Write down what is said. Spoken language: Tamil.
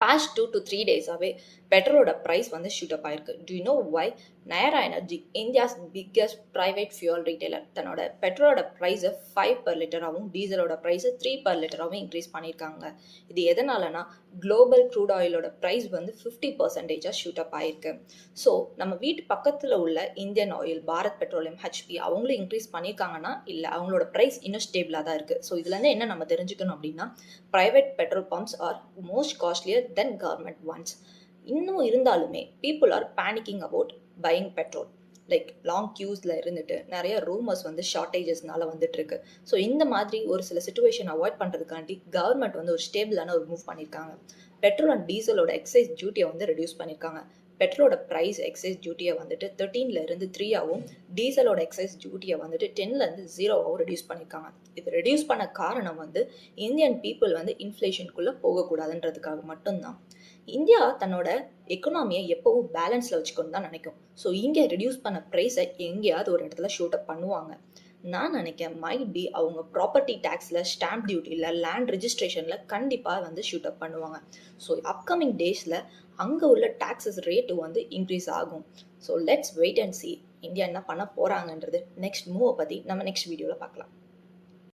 past 2 to 3 days away, petrol price வந்து shoot up ஆயிருக்கு. Do you know why? Nayara Energy, India's biggest private fuel retailer, தன்னோட பெட்ரோலோட ப்ரைஸ் 5 per லிட்டராகவும் டீசலோட ப்ரைஸ் 3 per லிட்டராகவும் இன்க்ரீஸ் பண்ணியிருக்காங்க. இது எதனாலனா குளோபல் க்ரூட் ஆயிலோட ப்ரைஸ் வந்து 50% ஷூட் அப் ஆயிருக்கு. ஸோ நம்ம வீட்டு பக்கத்தில் உள்ள Indian oil, Bharat petroleum, HP அவங்களும் இன்க்ரீஸ் பண்ணியிருக்காங்கன்னா இல்லை, அவங்களோட ப்ரைஸ் இன்னும் ஸ்டேபிளாக தான் இருக்குது. ஸோ இதுலேருந்து என்ன நம்ம தெரிஞ்சுக்கணும் அப்படின்னா, private petrol pumps are most costlier than government ones. இன்னும் இருந்தாலுமே people are panicking about buying petrol. Like long க்யூஸில் இருந்துட்டு நிறைய ரூமர்ஸ் வந்து ஷார்ட்டேஜஸ்னால வந்துட்டு இருக்கு. ஸோ இந்த மாதிரி ஒரு சில சுச்சுவேஷன் அவாய்ட் பண்ணுறதுக்காண்டி கவர்மெண்ட் வந்து ஒரு ஸ்டேபிளான ஒரு மூவ் பண்ணியிருக்காங்க. பெட்ரோல் அண்ட் டீசலோட எக்ஸைஸ் டியூட்டியை வந்து ரெடியூஸ் பண்ணியிருக்காங்க. பெட்ரோலோட ப்ரைஸ் எக்ஸைஸ் டியூட்டியை வந்துட்டு 13லேருந்து 3ஆகவும், டீசலோட எக்ஸைஸ் டியூட்டியை வந்துட்டு 10லேருந்து 0ஆகவும் ரெடியூஸ் பண்ணியிருக்காங்க. இது ரெடியூஸ் பண்ண காரணம் வந்து இந்தியன் பீப்புள் வந்து இன்ஃப்ளேஷனுக்குள்ளே போகக்கூடாதுன்றதுக்காக மட்டும்தான். இந்தியா தன்னோட எக்கனாமியை எப்போவும் பேலன்ஸில் வச்சுக்கணும் தான் நினைக்கும். ஸோ இங்கே ரெடியூஸ் பண்ண ப்ரைஸை எங்கேயாவது ஒரு இடத்துல ஷூட் அப் பண்ணுவாங்க. நான் நினைக்கிறேன் மைட் பி அவங்க ப்ராப்பர்ட்டி டேக்ஸில், ஸ்டாம்ப் டியூட்டியில், லேண்ட் ரெஜிஸ்ட்ரேஷனில் கண்டிப்பாக வந்து ஷூட் அப் பண்ணுவாங்க. ஸோ அப்கமிங் டேஸில் அங்கே உள்ள டேக்ஸஸ் ரேட்டு வந்து இன்க்ரீஸ் ஆகும். So let's wait and see India என்ன பண்ண போகிறாங்கன்றது. நெக்ஸ்ட் மூவை பற்றி நம்ம நெக்ஸ்ட் வீடியோவில் பார்க்கலாம்.